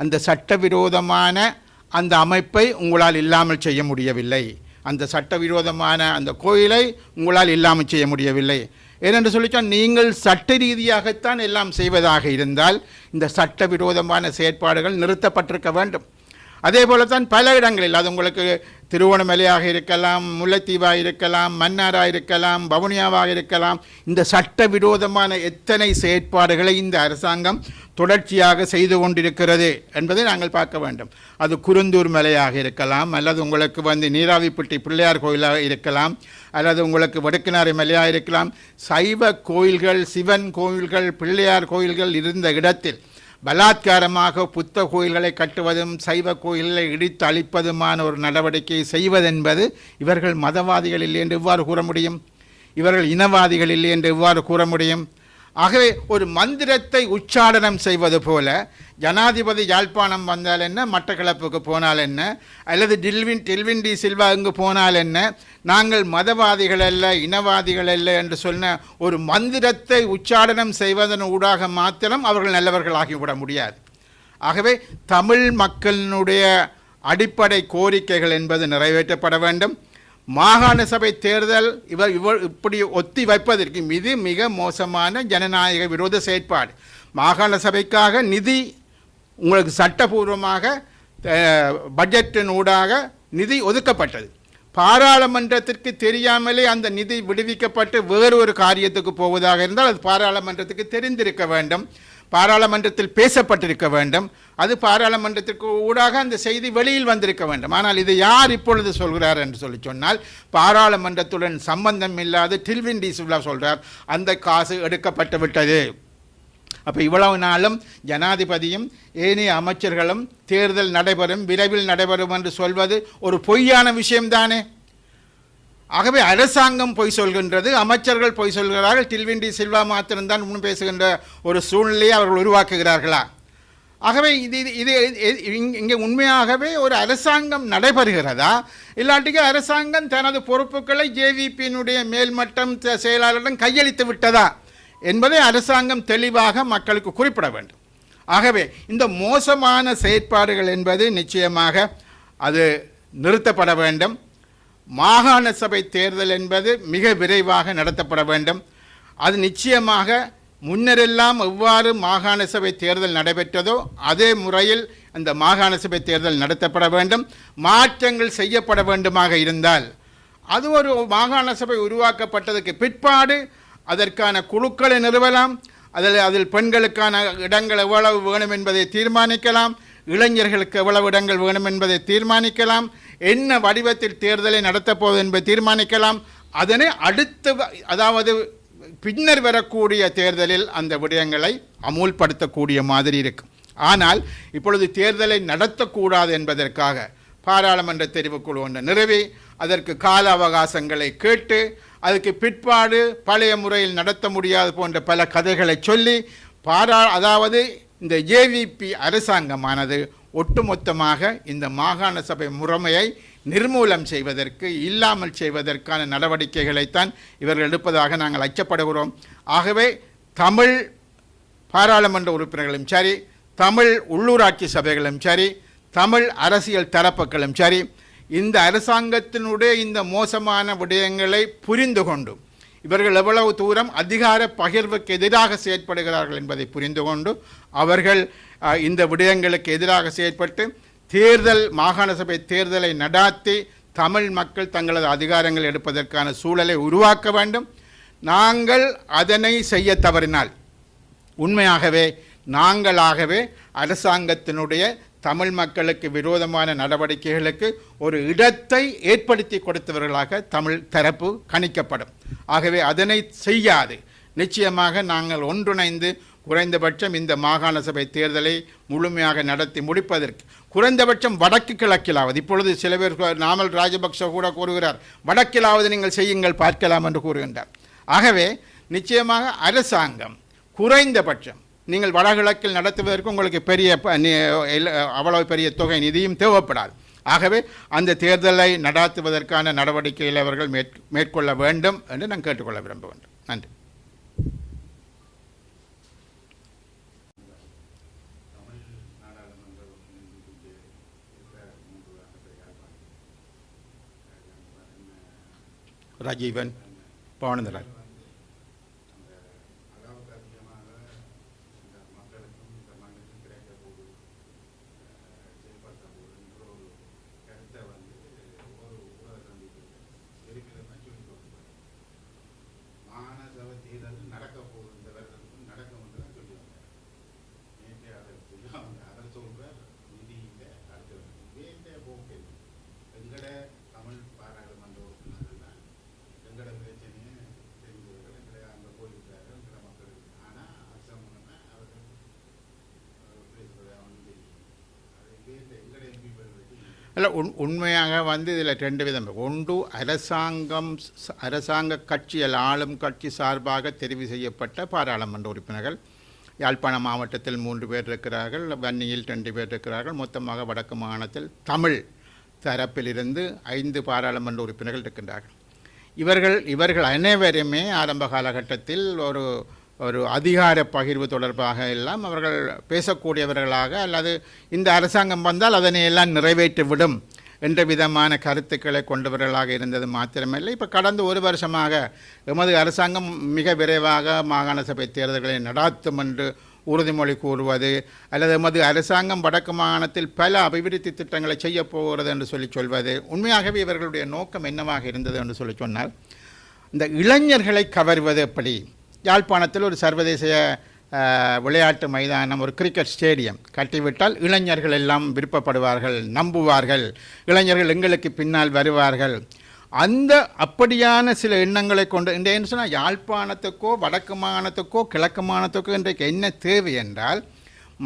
அந்த சட்டவிரோதமான அந்த அமைப்பை உங்களால் இல்லாமல் செய்ய முடியவில்லை. அந்த சட்டவிரோதமான அந்த கோயிலை உங்களால் இல்லாமல் செய்ய முடியவில்லை. ஏனென்று சொல்லிச்சால் நீங்கள் சட்ட ரீதியாகத்தான் எல்லாம் செய்வதாக இருந்தால் இந்த சட்டவிரோதமான செயற்பாடுகள் நிறுத்தப்பட்டிருக்க வேண்டும். அதே போல தான் பல இடங்களில், அது உங்களுக்கு திருவோணமலையாக இருக்கலாம், முல்லைத்தீவாக இருக்கலாம், மன்னாராக இருக்கலாம், வவுனியாவாக இருக்கலாம், இந்த சட்டவிரோதமான எத்தனை செயற்பாடுகளை இந்த அரசாங்கம் தொடர்ச்சியாக செய்து கொண்டிருக்கிறது என்பதை நாங்கள் பார்க்க வேண்டும். அது குருந்தூர் மலையாக இருக்கலாம், அல்லது உங்களுக்கு வந்து நீராவிப்பட்டி பிள்ளையார் கோயிலாக இருக்கலாம், அல்லது உங்களுக்கு வடக்கினாரை மலையாக இருக்கலாம். சைவ கோயில்கள், சிவன் கோயில்கள், பிள்ளையார் கோயில்கள் இருந்த இடத்தில் பலாத்காரமாக புத்த கோயில்களை கட்டுவதும் சைவ கோயில்களை இடித்து அழிப்பதுமான ஒரு நடவடிக்கையை செய்வதென்பது இவர்கள் மதவாதிகள் இல்லை என்று எவ்வாறு கூற முடியும்? இவர்கள் இனவாதிகள் இல்லை என்று எவ்வாறு கூற முடியும்? ஆகவே ஒரு மந்திரத்தை உச்சாடனம் செய்வது போல ஜனாதிபதி யாழ்ப்பாணம் வந்தால் என்ன, மட்டக்களப்புக்கு போனால் என்ன, அல்லது டில்வின் டி சில்வா இங்கு போனால் என்ன, நாங்கள் மதவாதிகள் அல்ல, இனவாதிகள் அல்ல என்று சொன்ன ஒரு மந்திரத்தை உச்சாடனம் செய்வதன் ஊடாக மாத்திரம் அவர்கள் நல்லவர்களாகிவிட முடியாது. ஆகவே தமிழ் மக்களினுடைய அடிப்படை கோரிக்கைகள் என்பது நிறைவேற்றப்பட வேண்டும். மாகாண சபை தேர்தல் இவர் இப்படி ஒத்தி வைப்பதற்கு இது மிக மோசமான ஜனநாயக விரோத செயற்பாடு. மாகாண சபைக்காக நிதி உங்களுக்கு சட்டபூர்வமாக பட்ஜெட்டின் ஊடாக நிதி ஒதுக்கப்பட்டது. பாராளுமன்றத்திற்கு தெரியாமலே அந்த நிதி விடுவிக்கப்பட்டு வேறு ஒரு காரியத்துக்கு போவதாக இருந்தால் அது பாராளுமன்றத்துக்கு தெரிந்திருக்க வேண்டும், பாராளுமன்றத்தில் பேசப்பட்டிருக்க வேண்டும், அது பாராளுமன்றத்திற்கு ஊடாக அந்த செய்தி வெளியில் வந்திருக்க வேண்டும். ஆனால் இதை யார் இப்பொழுது சொல்கிறார் என்று சொன்னால் பாராளுமன்றத்துடன் சம்பந்தம் இல்லாத டில்வின் டி சில்வா சொல்கிறார் அந்த காசு எடுக்கப்பட்டு விட்டது. அப்போ இவ்வளவு நாளும் ஜனாதிபதியும் ஏனைய அமைச்சர்களும் தேர்தல் நடைபெறும், விரைவில் நடைபெறும் என்று சொல்வது ஒரு பொய்யான விஷயம்தானே. ஆகவே அரசாங்கம் பொய் சொல்கின்றது, அமைச்சர்கள் பொய் சொல்கிறார்கள், டில்வின் டி சில்வா மாத்திரம்தான் முன் பேசுகின்ற ஒரு சூழ்நிலையை அவர்கள் உருவாக்குகிறார்களா? ஆகவே இது இங்கே உண்மையாகவே ஒரு அரசாங்கம் நடைபெறுகிறதா, இல்லாட்டிக்கு அரசாங்கம் தனது பொறுப்புகளை ஜேவிபியினுடைய மேல்மட்டம் செயலாளரிடம் கையளித்து விட்டதா என்பதை அரசாங்கம் தெளிவாக மக்களுக்கு குறிப்பிட வேண்டும். ஆகவே இந்த மோசமான செயற்பாடுகள் என்பது நிச்சயமாக அது நிறுத்தப்பட வேண்டும். மாகாண சபை தேர்தல் என்பது மிக விரைவாக நடத்தப்பட வேண்டும். அது நிச்சயமாக முன்னரெல்லாம் எவ்வாறு மாகாண சபை தேர்தல் நடைபெற்றதோ அதே முறையில் அந்த மாகாண சபை தேர்தல் நடத்தப்பட வேண்டும். மாற்றங்கள் செய்யப்பட வேண்டுமாக இருந்தால் அது ஒரு மாகாண சபை உருவாக்கப்பட்டதற்கு பிற்பாடு அதற்கான குழுக்களை நிறுவலாம். அதில் பெண்களுக்கான இடங்கள் எவ்வளவு வேணும் என்பதை தீர்மானிக்கலாம், இளைஞர்களுக்கு எவ்வளவு இடங்கள் வேணும் என்பதை தீர்மானிக்கலாம், என்ன வடிவத்தில் தேர்தலை நடத்தப்போவது என்பதை தீர்மானிக்கலாம். அதனை அடுத்து, அதாவது பின்னர் வரக்கூடிய தேர்தலில் அந்த விடயங்களை அமுல்படுத்தக்கூடிய மாதிரி இருக்கும். ஆனால் இப்பொழுது தேர்தலை நடத்தக்கூடாது என்பதற்காக பாராளுமன்ற தெரிவுக்குழு ஒன்று நிறுவி அதற்கு கால அவகாசங்களை கேட்டு அதுக்கு பிற்பாடு பழைய முறையில் நடத்த முடியாது போன்ற பல கதைகளை சொல்லி அதாவது இந்த ஜேவிபி அரசாங்கமானது ஒட்டுமொத்தமாக இந்த மாகாண சபை முறைமையை நிர்மூலம் செய்வதற்கு, இல்லாமல் செய்வதற்கான நடவடிக்கைகளைத்தான் இவர்கள் எடுப்பதாக நாங்கள் அச்சப்படுகிறோம். ஆகவே தமிழ் பாராளுமன்ற உறுப்பினர்களும் சரி, தமிழ் உள்ளூராட்சி சபைகளும் சரி, தமிழ் அரசியல் தரப்புகளும் சரி, இந்த அரசாங்கத்தினுடைய இந்த மோசமான விடயங்களை புரிந்து கொண்டு இவர்கள் எவ்வளவு தூரம் அதிகார பகிர்வுக்கு எதிராக செயற்படுகிறார்கள் என்பதை புரிந்து கொண்டு அவர்கள் இந்த விடயங்களுக்கு எதிராக செயற்பட்டு தேர்தல், மாகாண சபை தேர்தலை நடாத்தி தமிழ் மக்கள் தங்களது அதிகாரங்கள் எடுப்பதற்கான சூழலை உருவாக்க வேண்டும். நாங்கள் அதனை செய்ய தவறினால் உண்மையாகவே நாங்களாகவே அரசாங்கத்தினுடைய தமிழ் மக்களுக்கு விரோதமான நடவடிக்கைகளுக்கு ஒரு இடத்தை ஏற்படுத்தி கொடுத்தவர்களாக தமிழ் தரப்பு கணிக்கப்படும். ஆகவே அதனை செய்யாது நிச்சயமாக நாங்கள் ஒன்றிணைந்து குறைந்தபட்சம் இந்த மாகாண சபை தேர்தலை முழுமையாக நடத்தி முடிப்பதற்கு, குறைந்தபட்சம் வடக்கு கிழக்கிலாவது, இப்பொழுது சில பேர் நாமல் ராஜபக்ஷ கூட கூறுகிறார் வடக்கிலாவது நீங்கள் செய்யுங்கள் பார்க்கலாம் என்று கூறுகின்றார். ஆகவே நிச்சயமாக அரசாங்கம் குறைந்தபட்சம் நீங்கள் வடகிழக்கில் நடத்துவதற்கு உங்களுக்கு அவ்வளவு பெரிய தொகை நிதியும் தேவைப்படாது. ஆகவே அந்த தேர்தலை நடாத்துவதற்கான நடவடிக்கைகளை அவர்கள் மேற்கொள்ள வேண்டும் என்று நான் கேட்டுக்கொள்ள விரும்புகின்றேன். நன்றி. ரஜீவன், பவனந்தலால். இல்லை, உண்மையாக இதில் 2 விதம். ஒன்று, அரசாங்க கட்சிகள் ஆளும் கட்சி சார்பாக தெரிவு செய்யப்பட்ட பாராளுமன்ற உறுப்பினர்கள். யாழ்ப்பாண மாவட்டத்தில் 3 பேர் இருக்கிறார்கள், வன்னியில் 2 பேர் இருக்கிறார்கள். மொத்தமாக வடக்கு மாகாணத்தில் தமிழ் தரப்பிலிருந்து 5 பாராளுமன்ற உறுப்பினர்கள் இருக்கின்றார்கள். இவர்கள் அனைவருமே ஆரம்ப காலகட்டத்தில் ஒரு அதிகார பகிர்வு தொடர்பாக எல்லாம் அவர்கள் பேசக்கூடியவர்களாக, அல்லது இந்த அரசாங்கம் வந்தால் அதனை எல்லாம் நிறைவேற்றிவிடும் என்ற விதமான கருத்துக்களை கொண்டவர்களாக இருந்தது மாத்திரமில்லை. இப்போ கடந்த 1 வருஷமாக எமது அரசாங்கம் மிக விரைவாக மாகாண சபை தேர்தல்களை நடாத்தும் என்று உறுதிமொழி கூறுவது, அல்லது எமது அரசாங்கம் வடக்கு மாகாணத்தில் பல அபிவிருத்தி திட்டங்களை செய்ய போகிறது என்று சொல்வது, உண்மையாகவே இவர்களுடைய நோக்கம் என்னவாக இருந்தது என்று சொன்னால், இந்த இளைஞர்களை கவர்வது எப்படி. யாழ்ப்பாணத்தில் ஒரு சர்வதேச விளையாட்டு மைதானம், ஒரு கிரிக்கெட் ஸ்டேடியம் கட்டிவிட்டால் இளைஞர்கள் எல்லாம் விருப்பப்படுவார்கள், நம்புவார்கள், இளைஞர்கள் எங்களுக்கு பின்னால் வருவார்கள். அப்படியான சில எண்ணங்களை கொண்டு என்ன சொன்னால், யாழ்ப்பாணத்துக்கோ வடக்கு மாகாணத்துக்கோ கிழக்கு மாகாணத்துக்கோ இன்றைக்கு என்ன தேவை என்றால்,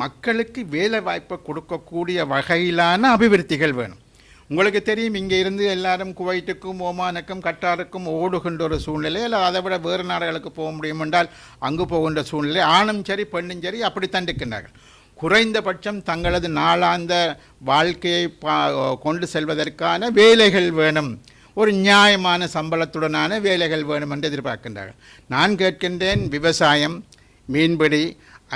மக்களுக்கு வேலை வாய்ப்பை கொடுக்கக்கூடிய வகையிலான அபிவிருத்திகள் வேணும். உங்களுக்கு தெரியும், இங்கே இருந்து எல்லாரும் குவைட்டுக்கும் ஓமானுக்கும் கட்டாருக்கும் ஓடுகின்ற ஒரு சூழ்நிலை, இல்லை அதை விட வேறு நாடுகளுக்கு போக முடியும் என்றால் அங்கு போகின்ற சூழ்நிலை. ஆணும் சரி பெண்ணும் சரி அப்படித்தான் இருக்கின்றார்கள். குறைந்தபட்சம் தங்களது நாளாந்த வாழ்க்கையை கொண்டு செல்வதற்கான வேலைகள் வேணும், ஒரு நியாயமான சம்பளத்துடனான வேலைகள் வேணும் என்று எதிர்பார்க்கின்றார்கள். நான் கேட்கின்றேன், விவசாயம், மீன்பிடி,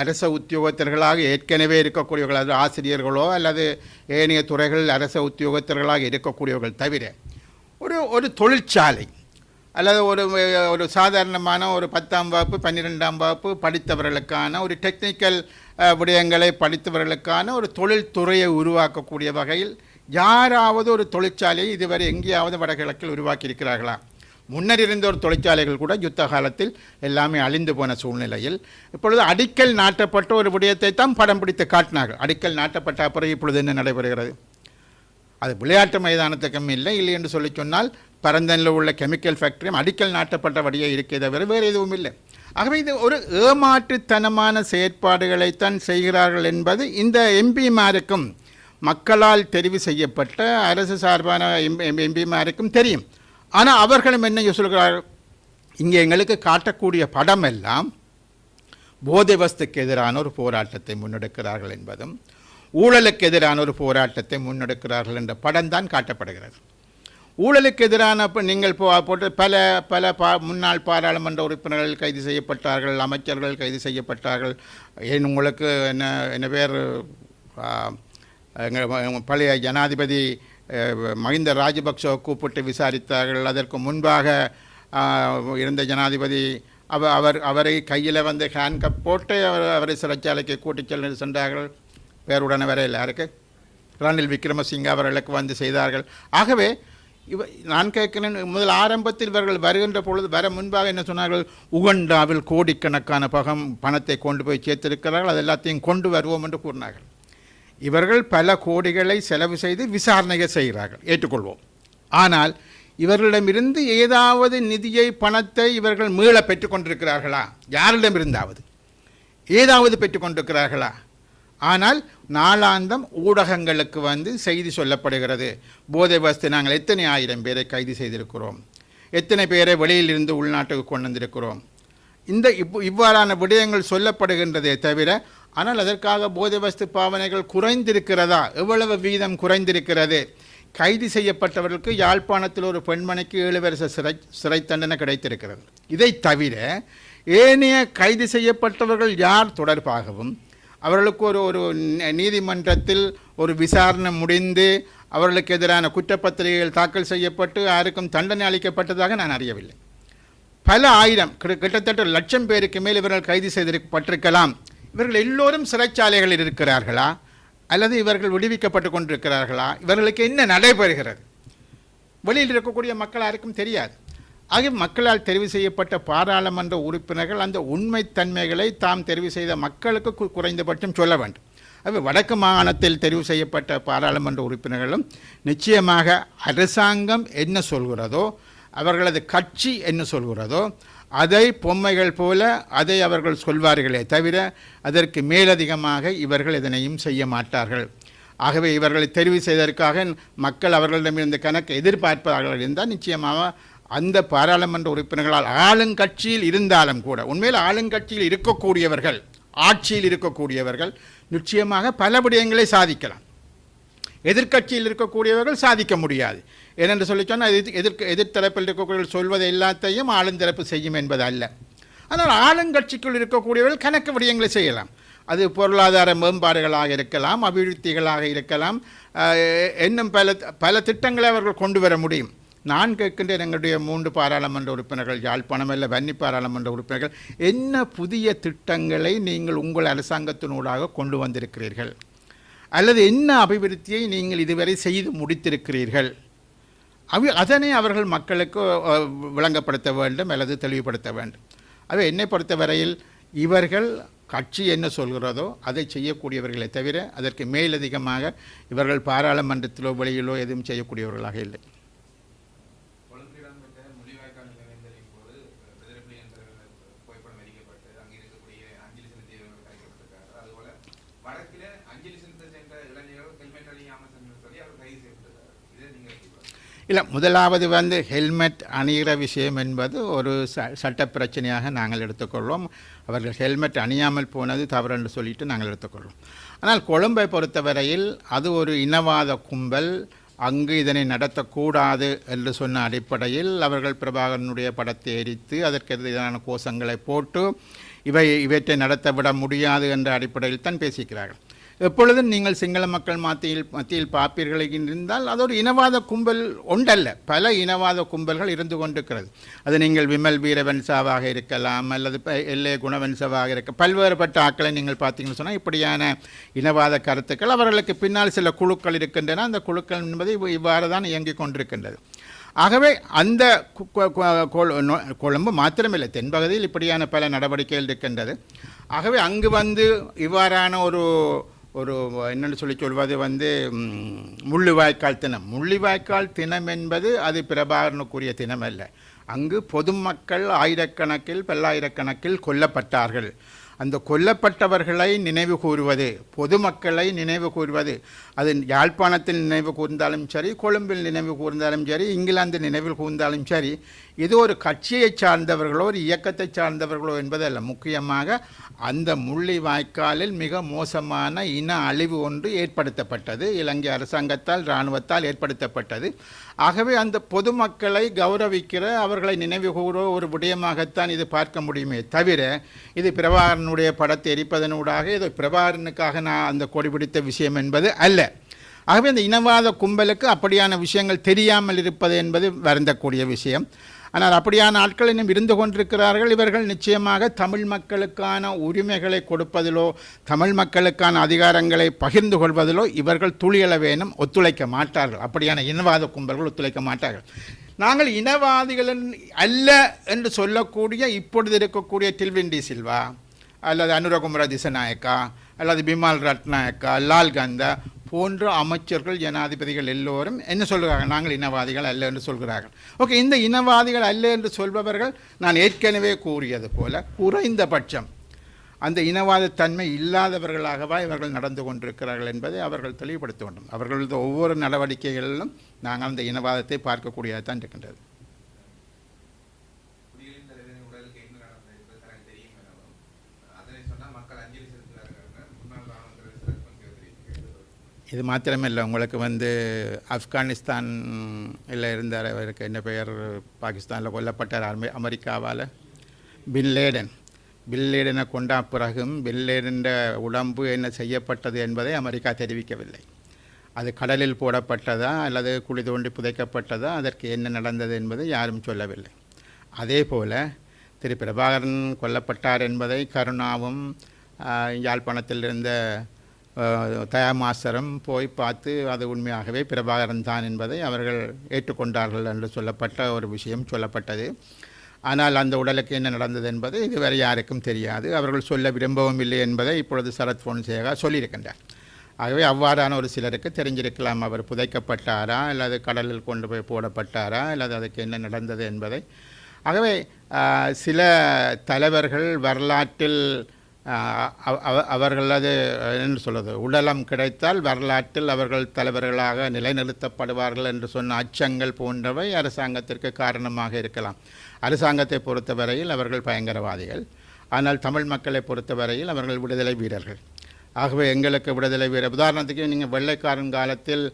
அரச உத்தியோகத்தர்களாக ஏற்கனவே இருக்கக்கூடியவர்கள், அது ஆசிரியர்களோ அல்லது ஏனைய துறைகளில் அரச உத்தியோகத்தர்களாக இருக்கக்கூடியவர்கள் தவிர ஒரு தொழிற்சாலை அல்லது ஒரு சாதாரணமான ஒரு 10ஆம் வகுப்பு 12ஆம் வகுப்பு படித்தவர்களுக்கான ஒரு டெக்னிக்கல் விடயங்களை படித்தவர்களுக்கான ஒரு தொழில்துறையை உருவாக்கக்கூடிய வகையில் யாராவது ஒரு தொழிற்சாலையை இதுவரை எங்கேயாவது வடகிழக்கில் உருவாக்கியிருக்கிறார்களா? முன்னர் இருந்த ஒரு தொழிற்சாலைகள் கூட யுத்த காலத்தில் எல்லாமே அழிந்து போன சூழ்நிலையில் இப்பொழுது அடிக்கல் நாட்டப்பட்ட ஒரு விடயத்தை தான் படம் பிடித்து காட்டினார்கள். அடிக்கல் நாட்டப்பட்ட பிறகு இப்பொழுது என்ன நடைபெறுகிறது? அது விளையாட்டு மைதானத்துக்கும் இல்லை என்று சொல்லி சொன்னால், பரந்தனில் உள்ள கெமிக்கல் ஃபேக்டரியும் அடிக்கல் நாட்டப்பட்ட வழியே இருக்கே தவிர வேறு எதுவும் இல்லை. ஆகவே இது ஒரு ஏமாற்றுத்தனமான செயற்பாடுகளைத்தான் செய்கிறார்கள் என்பது இந்த எம்பிமாருக்கும் மக்களால் தெரிவு செய்யப்பட்ட அரசு சார்பான எம்பிமாருக்கும் தெரியும். ஆனால் அவர்களும் என்ன சொல்கிறார்கள், இங்கே எங்களுக்கு காட்டக்கூடிய படம் எல்லாம் போதை வஸ்துக்கு எதிரான ஒரு போராட்டத்தை முன்னெடுக்கிறார்கள் என்பதும், ஊழலுக்கு எதிரான ஒரு போராட்டத்தை முன்னெடுக்கிறார்கள் என்ற படம் தான் காட்டப்படுகிறது. ஊழலுக்கு எதிரான நீங்கள் போட்டு பல முன்னாள் பாராளுமன்ற உறுப்பினர்கள் கைது செய்யப்பட்டார்கள், அமைச்சர்கள் கைது செய்யப்பட்டார்கள். ஏன் உங்களுக்கு என்ன பேர், பழைய ஜனாதிபதி மஹிந்த ராஜபக்ச கூப்பிட்டு விசாரித்தார்கள். அதற்கு முன்பாக இருந்த ஜனாதிபதி அவரை கையில் ஹேண்ட்கப் போட்டு அவரை சிறைச்சாலைக்கு கூட்டிச் சென்றார்கள். பேருடனே வரையில் யாருக்கு, ரணில் விக்ரமசிங்க அவர்களுக்கு செய்தார்கள். ஆகவே நான் கேட்கிறேன், முதல் ஆரம்பத்தில் இவர்கள் வருகின்ற பொழுது வர முன்பாக என்ன சொன்னார்கள், உகண்டாவில் கோடிக்கணக்கான பணத்தை கொண்டு போய் சேர்த்திருக்கிறார்கள், அது எல்லாத்தையும் கொண்டு வருவோம் என்று கூறினார்கள். இவர்கள் பல கோடிகளை செலவு செய்து விசாரணையை செய்கிறார்கள், ஏற்றுக்கொள்வோம். ஆனால் இவர்களிடமிருந்து ஏதாவது நிதியை, பணத்தை இவர்கள் மீள பெற்றுக்கொண்டிருக்கிறார்களா? யாரிடமிருந்தாவது ஏதாவது பெற்றுக்கொண்டிருக்கிறார்களா? ஆனால் நாளாந்தம் ஊடகங்களுக்கு செய்தி சொல்லப்படுகிறது, போதை வஸ்து நாங்கள் எத்தனை ஆயிரம் பேரை கைது செய்திருக்கிறோம், எத்தனை பேரை வெளியிலிருந்து உள்நாட்டுக்கு கொண்டு வந்திருக்கிறோம். இவ்வாறான விடயங்கள் சொல்லப்படுகின்றதே தவிர, ஆனால் அதற்காக போதை வஸ்து பாவனைகள் குறைந்திருக்கிறதா, எவ்வளவு வீதம் குறைந்திருக்கிறது? கைது செய்யப்பட்டவர்களுக்கு யாழ்ப்பாணத்தில் ஒரு பெண்மணிக்கு 7 வருஷ சிறை தண்டனை கிடைத்திருக்கிறது. இதை தவிர ஏனைய கைது செய்யப்பட்டவர்கள் யார் தொடர்பாகவும் அவர்களுக்கு ஒரு நீதிமன்றத்தில் ஒரு விசாரணை முடிந்து அவர்களுக்கு எதிரான குற்றப்பத்திரிகைகள் தாக்கல் செய்யப்பட்டு யாருக்கும் தண்டனை அளிக்கப்பட்டதாக நான் அறியவில்லை. பல ஆயிரம் கிட்டத்தட்ட லட்சம் பேருக்கு மேல் இவர்கள் கைது செய்திருக்கப்பட்டிருக்கலாம். இவர்கள் எல்லோரும் சிறைச்சாலைகளில் இருக்கிறார்களா அல்லது இவர்கள் விடுவிக்கப்பட்டு கொண்டிருக்கிறார்களா? இவர்களுக்கு என்ன நடைபெறுகிறது? வெளியில் இருக்கக்கூடிய மக்கள் யாருக்கும் தெரியாது. ஆகிய மக்களால் தெரிவு செய்யப்பட்ட பாராளுமன்ற உறுப்பினர்கள் அந்த உண்மைத்தன்மைகளை தாம் தெரிவு செய்த மக்களுக்கு குறைந்தபட்சம் சொல்ல வேண்டும். அது வடக்கு மாகாணத்தில் தெரிவு செய்யப்பட்ட பாராளுமன்ற உறுப்பினர்களும் நிச்சயமாக அரசாங்கம் என்ன சொல்கிறதோ, அவர்களது கட்சி என்ன சொல்கிறதோ அதை பொம்மைகள் போல அதை அவர்கள் சொல்வார்களே தவிர அதற்கு மேலதிகமாக இவர்கள் எதனையும் செய்ய மாட்டார்கள். ஆகவே இவர்களை தெரிவு செய்வதற்காக மக்கள் அவர்களிடமிருந்து கணக்கு எதிர்பார்ப்பார்கள் இருந்தால் நிச்சயமாக அந்த பாராளுமன்ற உறுப்பினர்களால் ஆளுங்கட்சியில் இருந்தாலும் கூட, உண்மையில் ஆளுங்கட்சியில் இருக்கக்கூடியவர்கள், ஆட்சியில் இருக்கக்கூடியவர்கள் நிச்சயமாக பல விடயங்களை சாதிக்கலாம். எதிர்க்கட்சியில் இருக்கக்கூடியவர்கள் சாதிக்க முடியாது. ஏனென்று சொல்லி சொன்னால் எதிர்த்தரப்பில் இருக்கக்கூடியவர்கள் சொல்வதை எல்லாத்தையும் ஆளுந்தரப்பு செய்யும் என்பது அல்ல. ஆனால் ஆளுங்கட்சிக்குள் இருக்கக்கூடியவர்கள் கணக்கு விடயங்களை செய்யலாம். அது பொருளாதார மேம்பாடுகளாக இருக்கலாம், அபிவிருத்திகளாக இருக்கலாம், இன்னும் பல திட்டங்களை அவர்கள் கொண்டு வர முடியும். நான் கேட்கின்றேன், எங்களுடைய 3 பாராளுமன்ற உறுப்பினர்கள், யாழ்ப்பாணம் அல்ல வன்னி பாராளுமன்ற உறுப்பினர்கள், என்ன புதிய திட்டங்களை நீங்கள் உங்கள் அரசாங்கத்தினூடாக கொண்டு வந்திருக்கிறீர்கள்? அல்லது என்ன அபிவிருத்தியை நீங்கள் இதுவரை செய்து முடித்திருக்கிறீர்கள்? அதனை அவர்கள் மக்களுக்கு விளங்கப்படுத்த வேண்டும் அல்லது தெளிவுபடுத்த வேண்டும். அவை என்னை பொறுத்தவரையில் இவர்கள் கட்சி என்ன சொல்கிறதோ அதை செய்யக்கூடியவர்களை தவிர அதற்கு மேலதிகமாக இவர்கள் பாராளுமன்றத்திலோ வெளியிலோ எதுவும் செய்யக்கூடியவர்களாக இல்லை. இல்லை, முதலாவது ஹெல்மெட் அணிகிற விஷயம் என்பது ஒரு சட்ட பிரச்சனையாக நாங்கள் எடுத்துக்கொள்வோம். அவர்கள் ஹெல்மெட் அணியாமல் போனது தவறு என்று சொல்லிட்டு நாங்கள் எடுத்துக்கொள்வோம். ஆனால் கொழும்பை பொறுத்தவரையில் அது ஒரு இனவாத கும்பல், அங்கு இதனை நடத்தக்கூடாது என்று சொன்ன அடிப்படையில் அவர்கள் பிரபாகரனுடைய படத்தை எரித்து அதற்கு எதிரான கோஷங்களை போட்டு இவற்றை நடத்த விட முடியாது என்ற அடிப்படையில் தான் பேசிக்கிறார்கள். எப்பொழுதும் நீங்கள் சிங்கள மக்கள் மத்தியில் பார்ப்பீர்கள் இருந்தால் அது ஒரு இனவாத கும்பல் ஒன்றல்ல, பல இனவாத கும்பல்கள் இருந்து கொண்டிருக்கிறது. அது நீங்கள் விமல் வீரவன்சாவாக இருக்கலாம் அல்லது எல்ஏ குணவன்சாவாக இருக்க பல்வேறுபட்ட ஆக்களை நீங்கள் பார்த்தீங்கன்னு சொன்னால் இப்படியான இனவாத கருத்துக்கள் அவர்களுக்கு பின்னால் சில குழுக்கள் இருக்கின்றன. அந்த குழுக்கள் என்பது இவ்வாறு தான் இயங்கிக் கொண்டிருக்கின்றது. ஆகவே அந்த கொழும்பு மாத்திரமில்லை, தென்பகுதியில் இப்படியான பல நடவடிக்கைகள் இருக்கின்றது. ஆகவே அங்கு இவ்வாறான ஒரு என்னென்னு சொல்வது முள்ளிவாய்க்கால் தினம். முள்ளிவாய்க்கால் தினம் என்பது அது பிரபாகரனுக்குரிய தினம் அல்ல. அங்கு பொதுமக்கள் ஆயிரக்கணக்கில் பல்லாயிரக்கணக்கில் கொல்லப்பட்டார்கள். அந்த கொல்லப்பட்டவர்களை நினைவு கூறுவது, பொதுமக்களை நினைவு கூறுவது, அது யாழ்ப்பாணத்தில் நினைவு கூர்ந்தாலும் சரி, கொழும்பில் நினைவு கூர்ந்தாலும் சரி, இங்கிலாந்தில் நினைவில் கூர்ந்தாலும் சரி, இது ஒரு கட்சியை சார்ந்தவர்களோ ஒரு இயக்கத்தை சார்ந்தவர்களோ என்பதல்ல. முக்கியமாக அந்த முள்ளிவாய்க்காலில் மிக மோசமான இன அழிவு ஒன்று ஏற்படுத்தப்பட்டது, இலங்கை அரசாங்கத்தால் இராணுவத்தால் ஏற்படுத்தப்பட்டது. ஆகவே அந்த பொதுமக்களை கௌரவிக்கிற, அவர்களை நினைவு கூற ஒரு விடயமாகத்தான் இது பார்க்க முடியுமே தவிர இது பிரபாகரனுடைய படத்தை எரிப்பதனூடாக இது பிரபாகரனுக்காக நான் அந்த கொடி பிடித்த விஷயம் என்பது அல்ல. ஆகவே இந்த இனவாத கும்பலுக்கு அப்படியான விஷயங்கள் தெரியாமல் இருப்பது என்பது வருந்தக்கூடிய விஷயம். ஆனால் அப்படியான ஆட்கள் இன்னும் இருந்து கொண்டிருக்கிறார்கள். இவர்கள் நிச்சயமாக தமிழ் மக்களுக்கான உரிமைகளை கொடுப்பதிலோ தமிழ் மக்களுக்கான அதிகாரங்களை பகிர்ந்து கொள்வதிலோ இவர்கள் துளியளவேனும் ஒத்துழைக்க மாட்டார்கள். அப்படியான இனவாத கும்பல்கள் ஒத்துழைக்க மாட்டார்கள். நாங்கள் இனவாதிகள் அல்ல என்று சொல்லக்கூடிய இப்பொழுது இருக்கக்கூடிய டில்வின் டி சில்வா அல்லது அனுரகுமார திசநாயக்கா அல்லது பிமால் ரட்நாயக்கா, லால்கந்தா போன்ற அமைச்சர்கள், ஜனாதிபதிகள் எல்லோரும் என்ன சொல்கிறார்கள்? நாங்கள் இனவாதிகள் அல்ல என்று சொல்கிறார்கள். ஓகே, இந்த இனவாதிகள் அல்ல என்று சொல்பவர்கள் நான் ஏற்கனவே கூறியது போல குறைந்தபட்சம் அந்த இனவாத தன்மை இல்லாதவர்களாகவா இவர்கள் நடந்து கொண்டிருக்கிறார்கள் என்பதை அவர்கள் தெளிவுபடுத்த வேண்டும். அவர்களது ஒவ்வொரு நடவடிக்கைகளிலும் நாங்கள் அந்த இனவாதத்தை பார்க்கக்கூடியதான் இருக்கின்றது. இது மாத்திரமில்லை, உங்களுக்கு ஆப்கானிஸ்தான் இல்லை இருந்தார், அவருக்கு என்ன பெயர், பாகிஸ்தானில் கொல்லப்பட்டார் அமெரிக்காவால், பின்லேடனை கொண்ட பிறகும் பின்லேடன உடம்பு என்ன செய்யப்பட்டது என்பதை அமெரிக்கா தெரிவிக்கவில்லை. அது கடலில் போடப்பட்டதா அல்லது குழி தோண்டி புதைக்கப்பட்டதா, அதற்கு என்ன நடந்தது என்பது யாரும் சொல்லவில்லை. அதே போல் திரு பிரபாகரன் கொல்லப்பட்டார் என்பதை கருணாவும் யாழ்ப்பாணத்தில் இருந்த தயாமாஸ்டரும் போய் பார்த்து அது உண்மையாகவே பிரபாகரன் தான் என்பதை அவர்கள் ஏற்றுக்கொண்டார்கள் என்று சொல்லப்பட்ட ஒரு விஷயம் சொல்லப்பட்டது. ஆனால் அந்த உடலுக்கு என்ன நடந்தது என்பது இதுவரை யாருக்கும் தெரியாது. அவர்கள் சொல்ல விரும்பவும் இல்லை என்பதை இப்பொழுது சரத் பொன்சேகா சொல்லியிருக்கின்றார். ஆகவே அவ்வாறான ஒரு சிலருக்கு தெரிஞ்சிருக்கலாம் அவர் புதைக்கப்பட்டாரா அல்லது கடலில் கொண்டு போய் போடப்பட்டாரா அல்லது அதுக்கு என்ன நடந்தது என்பதை. ஆகவே சில தலைவர்கள் வரலாற்றில் அவர்களது என்று சொல்வது உடலம் கிடைத்தால் வரலாற்றில் அவர்கள் தலைவர்களாக நிலைநிறுத்தப்படுவார்கள் என்று சொன்ன அச்சங்கள் போன்றவை அரசாங்கத்திற்கு காரணமாக இருக்கலாம். அரசாங்கத்தை பொறுத்தவரையில் அவர்கள் பயங்கரவாதிகள், ஆனால் தமிழ் மக்களை பொறுத்தவரையில் அவர்கள் விடுதலை வீரர்கள். ஆகவே எங்களுக்கு விடுதலை வீரர், உதாரணத்துக்கு நீங்கள் வெள்ளைக்காரன் காலத்தில்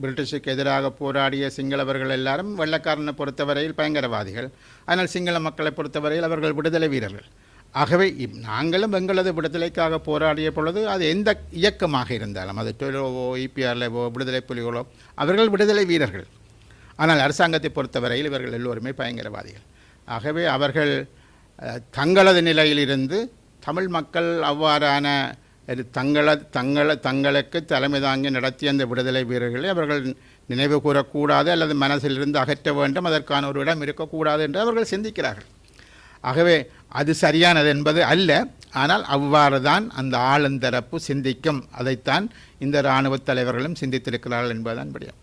பிரிட்டிஷுக்கு எதிராக போராடிய சிங்களவர்கள் எல்லாரும் வெள்ளைக்காரனை பொறுத்தவரையில் பயங்கரவாதிகள், ஆனால் சிங்கள மக்களை பொறுத்தவரையில் அவர்கள் விடுதலை வீரர்கள். ஆகவே நாங்களும் எங்களது விடுதலைக்காக போராடிய பொழுது அது எந்த இயக்கமாக இருந்தாலும், அது டொலோவோ இபிஆர்லேவோ விடுதலை புலிகளோ, அவர்கள் விடுதலை வீரர்கள். ஆனால் அரசாங்கத்தை பொறுத்தவரையில் இவர்கள் எல்லோருமே பயங்கரவாதிகள். ஆகவே அவர்கள் தங்களது நிலையிலிருந்து தமிழ் மக்கள் அவ்வாறான தங்களுக்கு தலைமை தாங்கி நடத்திய அந்த விடுதலை வீரர்களை அவர்கள் நினைவு கூறக்கூடாது அல்லது மனசிலிருந்து அகற்ற வேண்டும், அதற்கான ஒரு இடம் இருக்கக்கூடாது என்று அவர்கள் சிந்திக்கிறார்கள். ஆகவே அது சரியானது என்பது அல்ல, ஆனால் அவ்வாறு தான் அந்த ஆளுந்தரப்பு சிந்திக்கும். அதைத்தான் இந்த இராணுவ தலைவர்களும் சிந்தித்திருக்கிறார்கள் என்பதுதான் விடயம்.